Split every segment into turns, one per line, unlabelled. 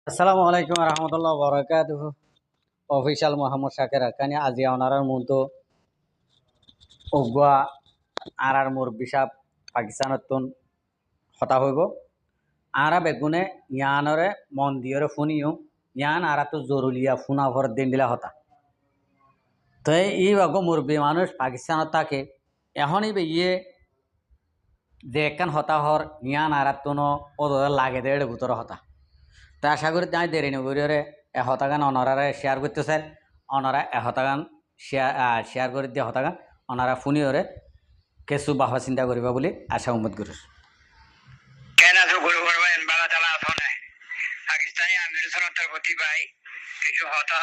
আসসালামু আলাইকুম রহমতুল্লাহ বরকাতুহ অফিসিয়াল মোহাম্মদ শাকের হাক্কানি আজি ওনারার মতো অগুয়া আর মুরব্বী সাহ পাকিস্তানত হতা হইব আরা বেগুনে ইয়ানরে মন দিয়রে ফুনিও ইয়ান আরা তো জরুলিয়া ফুনা ভর দিন দিলা হতা তো এই বাগো মুরব্বী মানুষ পাকিস্তানত থাকে এখনই বে ইয়ে যে একখান হতা হর ইয়ান আরাতনো ও লাগে দেড় ভিতর হতা তো আশা করি তাই দেরি নগরে হতাগান অনারারে শেয়ার করতে স্যার অনারা হতাগান শেয়ার করে দিয়ে হতাগান অনারা ফুনিওরে কিছু বাহবা চিন্তা করিবা বলে আশা উম্মত করিস
কেন তো গুরু করবেন বালা তালা আসনে পাকিস্তানি আমির সনতার প্রতি ভাই কিছু হতা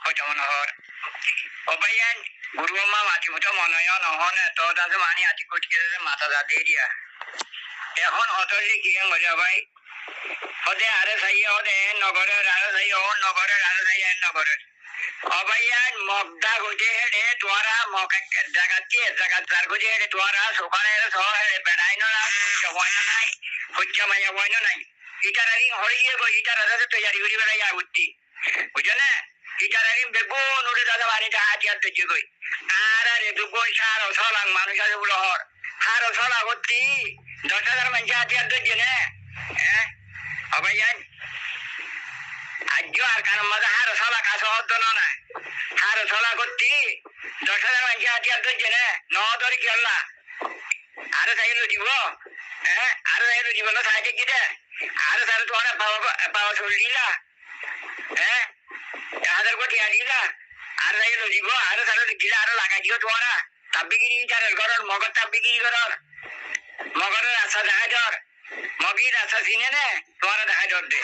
হইতে মনে হর অবাইয়ান গুরু মা মাটি মতো মনে হয় নহন এত তাতে মানি আটি কটকে মাথা যা দিয়ে দিয়া এখন হতলি কি মজা ভাই হতে আরে সাই হতে নগরের আরে সাই ও নগরের আরে সাই এন নগরের অবাইয়ান মগদা গুজে হেডে তোরা মগ জাগাতি জাগাত জার গুজে হেডে তোরা সকালে সহ বেড়াই না হয় নাই হচ্ছে মাইয়া হয় নাই ইটার আগে হয়ে গিয়ে গো ইটার আদাতে তৈরি করি বেড়াই আগুতি বুঝছো না ইটার আগে বেগুন উড়ে দাদা বাড়িতে হাতিয়ার তৈরি করি আর আরে বেগুন সার অসলাং মানুষ আছে বলে হর হার অসলা করতি 10,000 মানুষ হাতিয়ার তৈরি না হ্যাঁ অবাইয়ান আজ আর কারণ মজা হার অসলা কাজ হতো না হার অসলা করতি 10,000 মানুষ হাতিয়ার তৈরি না নদরি কেলা আরে সাইলো দিব হ্যাঁ আরে সাইলো দিব না সাইডে গিয়ে আরে স্যার তোরা পাওয়া চলিলা হ্যাঁ 1,000 কোটি আনিলা আরে সাইলো দিব আরে স্যার গিলা আরো লাগাই দিও তোরা তাবিগিরি চারের ঘরের মগর তাবিগিরি ঘরের মগরের আশা দেখা ধর মগির আশা চিনে নে তোরা দেখা ধর দে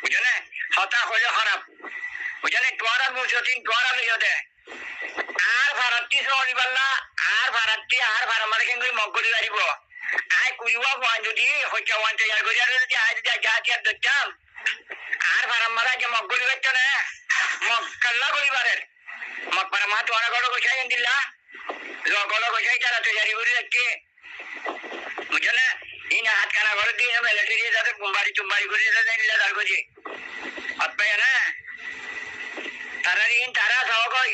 বুঝো না হতা হলে খারাপ বুঝো না তোরা মুসতিন তোরা লইও দে আর ভারতটি সরি পাল্লা আর ভারতটি আর ভারত মানে কিন্তু মগরি বাড়িব আই কুইবা ভয় যদি হইতে ওয়ান্টে আর গজার যদি আজ জাতি আর দচ্চাম আর ভারত মারা যে মগরি বাচ্চা না মক্কাল্লা করিবারের মকবার মা তোরা গড় গোছাই দিল্লা লগল গোছাই তারা তৈরি করে রাখছে বুঝো না এই না হাত কানা ঘরে দিয়ে মিলিটারি যাতে কুম্বারি চুম্বারি করে যাতে নিলে তার গজি হাত পায় না তারা ঋণ তারা সহকই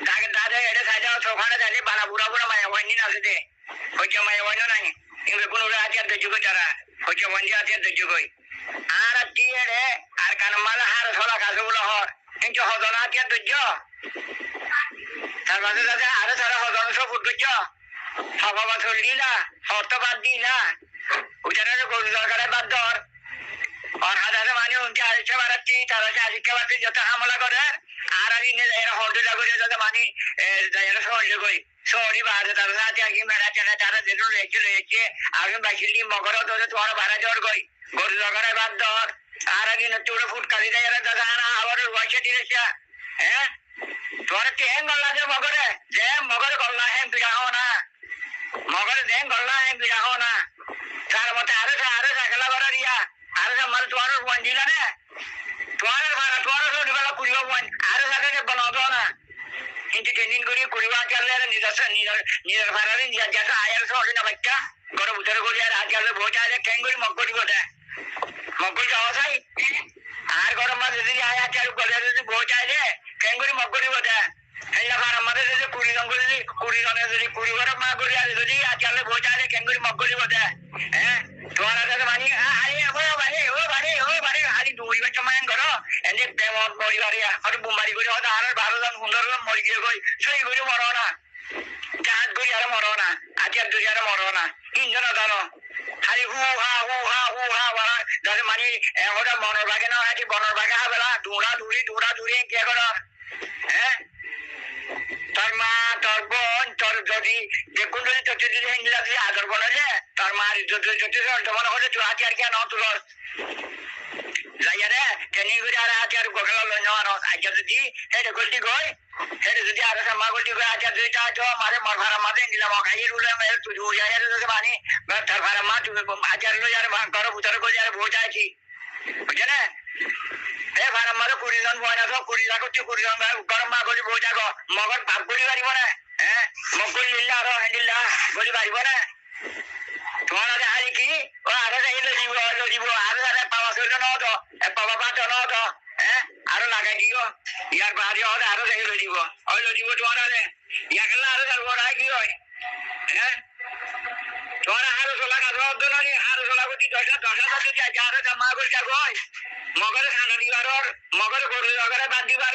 তাকে দাদা এটা সাজা সখানে যাচ্ছে বানা বুড়া বুড়া মায়া ওয়াইনি না আসতে হচ্ছে মায়া ওয়াইনো নাই কিন্তু কোন হাতিয়ার ধৈর্য কই তারা হচ্ছে ওয়াইনি হাতিয়ার ধৈর্য কই আর কি রে আর কান মালা হার ছলা কাছে বলে হর কিন্তু হদনা হাতিয়ার ধৈর্য তার মাঝে যাতে আরো সারা হদন সব উঠছ সভা চলিলা হত বাদ দিলা ওইটা গরু দরকারে বাদ ধর और हादारे माने उनके आदित्य बाराती तारा के आदित्य बाराती जब तक हमला करे आरारी ने जरा होटल जागो जब मानी जरा सोच कोई सोरी बात है तारा साथ आगे मेरा चला तारा जरूर लेके आगे बाकी मगर तो तुम्हारा बारा जोड़ कोई गोर जगह बात दौर आरारी ने चूड़ा फुट कर दिया जरा दादा और वाचे दिए क्या हैं तुम्हारे तें गल्ला जो मगर है जे मगर गल्ला है बिगाहो ना मगर जे गल्ला है बिगाहो ना तार मत आरे सकला बारा दिया আরে আমার তোমার ওয়ানজিলা না তোমার সরিবালা কুড়িবা ওয়ান আরে সাথে বানাতো না কিন্তু ট্রেনিং করি কুড়িবা চাললে নিজের ভাড়ারে যাতে আয়ার সরি না বাচ্চা ঘরে ভিতরে করি আর আজ গেলে ভোট আলে কেন করি মকরি বটে মকরি যাওয়া চাই আর গরম মাঝে যদি আয়া চালু করে যদি ভোট আইলে কেন করি মকরি বটে এই ভাড়া মাঝে যদি 20 জনে যদি 20 ঘরে মা করি আর যদি আজ গেলে ভোট আইলে কেন করি মকরি বটে হ্যাঁ তোমার কাছে মানি আরে ও বাড়ি আরে দুই বাচ্চা মায়ের ঘর এনে প্রেমত মরিবারে আর বুমারি করে হয়তো আর 12 জন 15 জন মরি গিয়ে কই সেই করে মরো না জাহাজ করি আর মরো না আতিয়ার দুই আর মরো না তিনজন জানো খালি হু হা বাড়া যাতে মানি ওটা মনের বাগে না আছে বনের বাগে হাবেলা দৌড়া দৌড়ি কে কর হ্যাঁ তোর মা তোর বোন তোর যদি যে কোন যদি তোর যদি হিন্দুরা যদি আদর বলে তোর মার মনে হচ্ছে তুই হাতিয়ার কেন তুল যাইয়া রে ট্রেনিং করে আর হাতিয়ার গোখলা লই নেওয়ানো আজকে যদি হেঁটে গল্টি গই হেঁটে যদি আর মা গল্টি গই হাতিয়ার যদি চা চো মারে মর ভাড়া মাঝে নিলাম খাইয়ে রুলে তুই যাইয়া যদি মানি তার ভাড়া মা তুমি হাতিয়ার লই আর ঘর ভিতরে করে আর ভোট আছি বুঝছে না এ ভাড়া মারে 20 জন বয় না তো 20 জন করছি 20 জন গরম মা গলি ভোট আগ মগর ভাগ করি পারিব না হ্যাঁ মগ গলি নিলা আর হ্যান্ডিলা গলি পারিব না তোমার হারি কি ও আরো দিব আরো পাওয়া চলল নদ পাওয়া পাঁচ নদ হ্যাঁ আরো লাগাই দিও ইয়ার বাড়ি হলে আরো যাই দিব দিব তোমার ইয়া খেলা আরো যাবো কি হয় হ্যাঁ তোমার আরো চলা কাজ ননি আরো চলা করছি 10,000 যদি আরো জমা করে কয় মগরে খানা দিবার মগরে গরু লগরে বাদ দিবার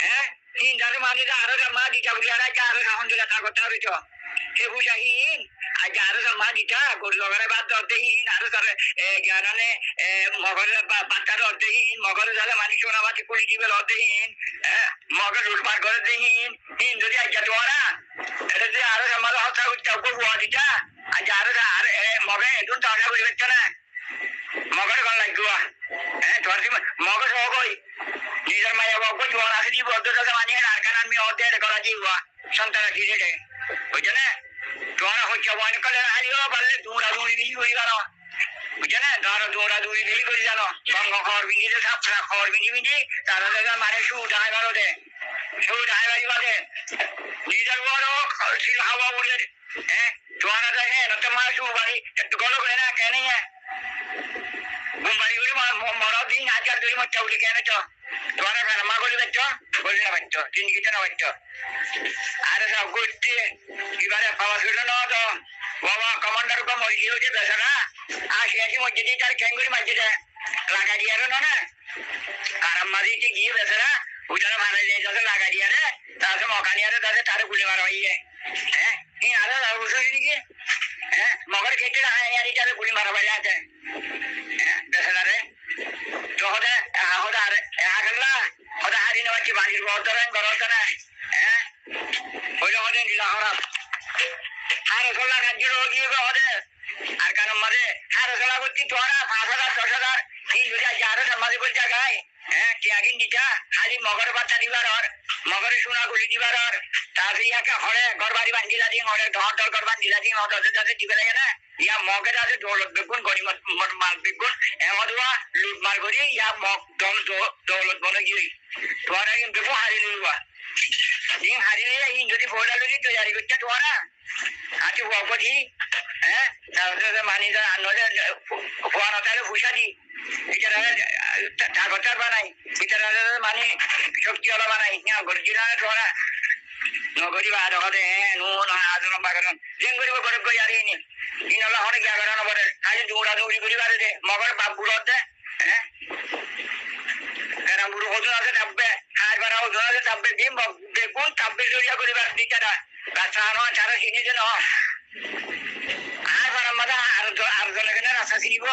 হ্যাঁ 3,000 মানুষ আরো জমা দিতা বলি আর আরো সাহন দিলা তা করতে হবে তো সে বুঝাহীন আজ আরো জমা দিতা গরু লগরে বাদ দরদেহীন আরো তারে জ্ঞানে মগরে বাচ্চার অর্ধহীন মগরে যারা মানি সোনাবাতি কুড়ি দিবে অর্ধহীন মগর লুটপাট করে দেহীন হিন যদি আজ তোরা এটা যে আরো জমা হত্যা করতে বুয়া দিতা আজ আরো আর মগে এটুন টাকা করে বেচছে না মগরে কোন লাগবে হ্যাঁ তোর মগজ হকই নিজের মায়া বাবা জোয়ার আছে দিব অর্ধটা মানি আর কারণ আমি অর্ধেক করা দিব সন্তান কি রে বুঝছে না তোরা হচ্ছে ওয়ান কালে হারিও বললে দৌড়া দৌড়ি দিলি হয়ে গেল বুঝছে না ধরো দৌড়া দৌড়ি দিলি করে জানো সঙ্গ খবর বিঁধিতে সাপড়া খবর বিঁধি তারা মানে সুদ আয় বারোতে সুদ আয় বাড়ি বাদে নিজের বড় ছিল হাওয়া উড়ে হ্যাঁ তোরা দেখে না তো মার সুদ বাড়ি একটু গলো করে না কেন মুম্বাই করে মরাও দিন আজকাল তুই মরটা উঠে কেন তো তোরা মা বলি বাচ্চ বলি না বাচ্চ জিনিসটা না বাচ্চ আরে সব করতে এবারে পাওয়া ছিল না তো বাবা কমান্ডার কো মরি গিয়েছে বেচারা আসি আসি মসজিদে তার ক্যাঙ্গুরি মসজিদে লাগা দিয়ে না না আরাম মারিতে গিয়ে বেচারা উঠানে ভাড়া দিয়ে যাতে লাগা দিয়ে রে তারপরে মকানি আরে তাদের তারে গুলি মারা হইয়ে হ্যাঁ আরে বুঝলি নাকি হ্যাঁ মগর কেটে আরে তারে গুলি মারা বাইরে আছে হ্যাঁ বেচারা রে তো হতে হতে আর আগলা হতে হারি না বাচ্চি বাড়ির বড় না হ্যাঁ ওই হতে নীলা হরাপ হারে সোলা রাজ্যের গিয়ে হতে আর কারণ মাঝে হারে সোলা করছি তোরা 5,000 10,000 তিন দুটা আরো মাঝে বল জায়গায় হ্যাঁ টিয়াগিন দিটা খালি মগর বাচ্চা দিবার মগরে সোনা গুলি দিবার তারপরে ইয়াকে হরে ঘর বাড়ি বান্ধিলা দিন হরে ধর ধর ঘর বান্ধিলা দিন হতে যাতে দিবে লাগে না ইয়া মগের আছে দৌলত বেগুন গরিব মাল বেগুন এমন লুট মার করি ইয়া মগ দৌলত বলে গিয়ে তোরা কিন্তু হারি নিবা দিন হারি নিলে ইন যদি ভোলা লুলি তৈরি করছে তোরা আছি বকছি হ্যাঁ তারপরে মানি আনলে ফোয়ার হতালে ফুসা দি বিচারা ঠাকুরটার বানাই বিচারা মানে শক্তিওয়ালা বানাই হ্যাঁ গরিজিরা তোরা নগরী বা দখতে হ্যাঁ নুন আজন বাগান যেন করিব গরিব কই আর ইনি ইনলা অনেক জায়গা না বলে আজ দৌড়া দৌড়ি করি বারে দে মগর বাপ বুড়ো দে হ্যাঁ এরা বুড়ো ওজন আছে থাকবে হার বাড়া ওজন আছে থাকবে ডিম দেখুন থাকবে জড়িয়া করিবার দিকটা গাছা আনো চারা চিনি যেন আর বাড়া মাদা আর জনে কেন রাস্তা চিনিব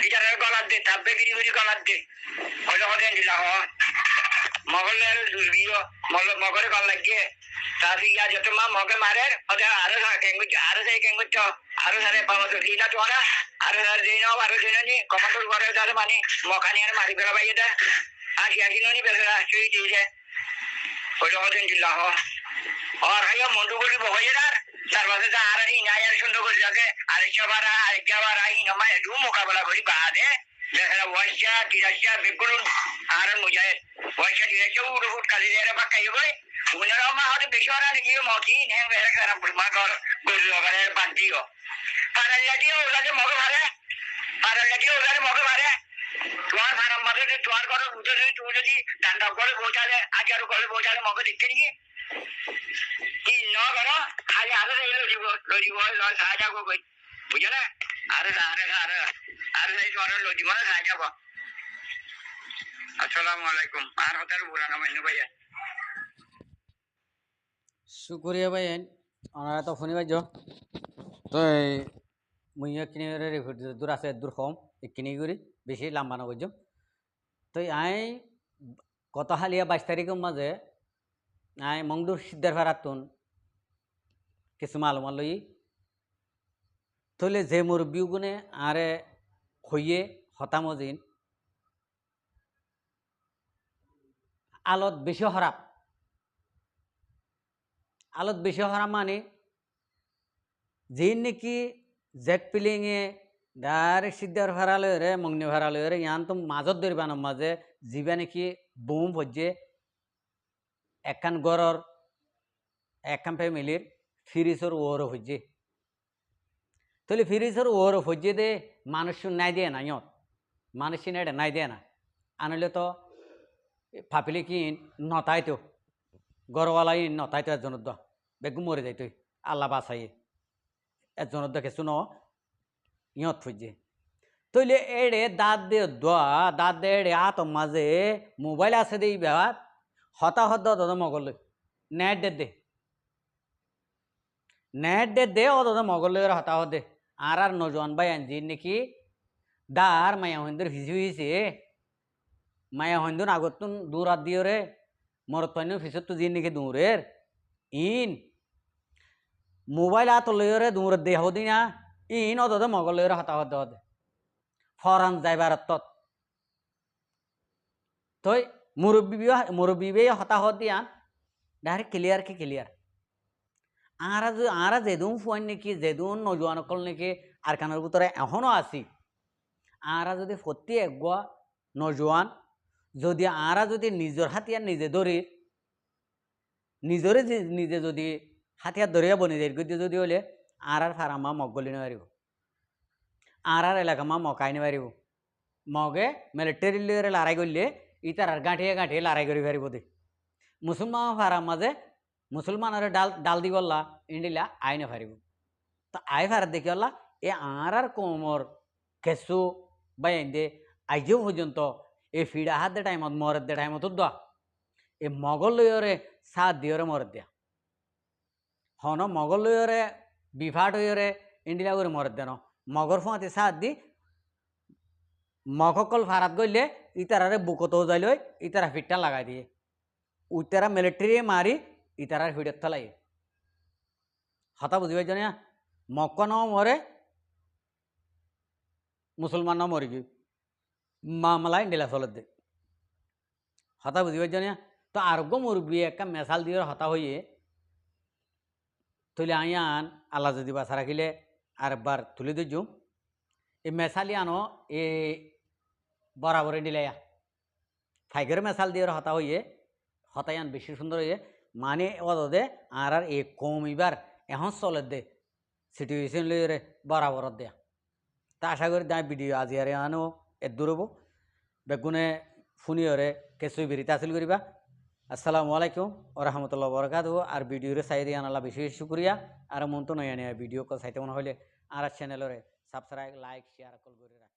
বিচারের গলার দে থাকবে গিরি গিরি গলার দে হলে হতে দিলা হ মগলে দুর্গীয় মগরে গল লাগিয়ে তারপরে ইয়া যত মা মগে মারে হতে আরো আরো যাই কেঙ্গুচ্ছ আরো সারে পাওয়া তো দিনা তোরা আরো সারে দিন আরো দিন নি কমান্ডর ঘরে তাহলে মানে মখানি আর মারি ফেলা পাই এটা আসি আসি নি বেলা চুরি দিয়েছে ওইটা হতেন দিলা হ আর হাইয়া মন্টু করি বহাইয়ার তার পাশে আর নাই আর সুন্দর করে যাকে আরেকবার আরেকবার আই নমায় একটু মোকাবেলা করি বাদে দেখা ওয়াইসা তিরাশা বেগুন আর মুজাহিদ ওয়াইসা তিরাশা উড়ে ফুট কালি দিয়ে বাক্কাই বই উনারা মা হতে বেশি ওরা নাকি মকি নেন বেড়ে খারাপ মা ঘর গরু লগারে বাদ দিও পাড়ার লাঠি ওরাকে মগে মারে পাড়ার লাঠি ওরাকে মগে মারে তোমার খারাপ মারে তোমার ঘরে উঠে যদি তুমি যদি ডান্ডা করে পৌঁছালে আজ আরো ঘরে পৌঁছালে মগে দেখতে নাকি কি ন করো খালি আরো লজিব সাহায্য কই বুঝে না আরে আরে আরে আরে তোমার লজিব না সাহায্য কর আসসালামু আলাইকুম আর হতার পুরানো মান্য ভাইয়া
শুক্রিয়া ভাই ওনারা তো শুনি পাইছ তো মুই কিনি দূর আছে দূর কম কিনি করি বেশি লাম্বা নগর তো আই গত হালিয়া 22 তারিখের মাঝে আই মংদুর সিদ্ধার ভাড়াতুন কিছু মালুমাল লই তলে যে মুরব্বী গুণে আরে হইয়ে হতামজিন আলত বেশি হরাপ আলত বেশি হরাপ মানে যে নাকি জেট পিলিংয়ে ডাইরেক্ট সিদ্ধার ভাড়া লয়রে মংনি ভাড়া লয়রে ইয়ান তো মাজত ধরিবানোর মাঝে যিবা নাকি বুম ভজে একখান গড়র একখান ফ্যামিলির ফ্রিজর ওর হইছে তাহলে ফিরিসের ওর ফজ্জে দে মানুষ নাই দিয়ে না ইয়ত মানুষ এটা নাই দিয়ে না আনলে তো ফাপিলে কি নতাইতো গরওয়ালাই নতাইতো একজনের দ বেগু মরে যাইতো আল্লাহ বাসাইয়ে একজনের দকে শুনো ইয়ত ফজ্জে তৈলে এড়ে দাঁত দে দোয়া দাঁত দে এড়ে আত মাঝে মোবাইল আছে দে ব্যাপার হতাহত দাদা মগল নেট দে অত মগল হতাহত দে আর নজওয়ান ভাই আনজি নাকি দার মায়া হইন্দর ফিসি হইছে মায়া হইন্দর আগতুন দূর আদ দিও রে মরতন্য ফিসত তো জিন নাকি দূরের ইন মোবাইল আত লইরে দূর দে হদি না ইন অত মগল হতাহত দে ফরান যাইবার তত তই মুরব্বী হতাহত দিয়া ডাইরেক্ট ক্লিয়ার আরা যেদুন ফুয়ান নাকি যেদুন নজওয়ান অকল নাকি আর কানের ভিতরে এখনও আছি আরা যদি ফতি একগুয়া নজওয়ান যদি আরা যদি নিজের হাতিয়ার নিজে ধরি নিজরে নিজে যদি হাতিয়ার ধরিয়া বনি দেয় যদি হলে আর ফারামা মগ গলি নিবারিব আর এলাকা মা মকাই নিবারিব মগে মিলিটারি লইরে লড়াই করলে ইতার আর গাঁঠিয়ে লড়াই করি পারিব দে মুসলমান ফারাম মাঝে মুসলমানের ডাল দি বললা ইন্ডিলা আইনে ফারিব তো আই ফারার দেখি বললা এ আর কোমর কেসু বাইন দে আইজও পর্যন্ত এই ফিডা হাত দে টাইমত মরের দে টাইমত দোয়া এ মগল লইরে সাত দিয়রে মরের দেয়া হন মগল লইরে বিভাট হইরে ইন্ডিলা করে মরের দেন মগর ফুঁয়াতে সাত দি মগকল ফারাত গইলে ইতারারে বুকতো যাই লই ইতারা ফিটটা লাগাই দিয়ে উইতারা মিলিটারি মারি ইতারার ফিডের তলাই হতা বুঝি পাইছ না মক্ক ন মরে মুসলমান ন মরি গি মামলা ইন্ডিলা চলত দে হতা বুঝি পাইছ না তো আরোগ্য মুরব্বী একটা মেশাল দিয়ে হতা হইয়ে তুলে আইয়ান আল্লাহ যদি বাসা রাখিলে আর একবার তুলে দিজু এই মেশালি আনো এ বরাবরে দিলাইয়া ফাইগের মেশাল দিয়ে হতা হইয়ে হতায়ান বেশি সুন্দর হইয়ে মানে অদে আর এ কম এবার এখন চলের দে সিচুয়েশন লইরে বরাবর দেয়া তা আশা করি দায় ভিডিও আজি আর আনো এ দূরব বেগুনে ফুনিয়রে কেসুই বেরিতে আসিল করিবা আসসালামু আলাইকুম ও রহমতুল্লাহ বরকাত আর ভিডিওরে চাই দিয়ে আনালা বেশি বেশি শুক্রিয়া আর মন তো নয় ভিডিও চাইতে মনে হলে আর চ্যানেলরে সাবস্ক্রাইব লাইক শেয়ার কল করে রাখ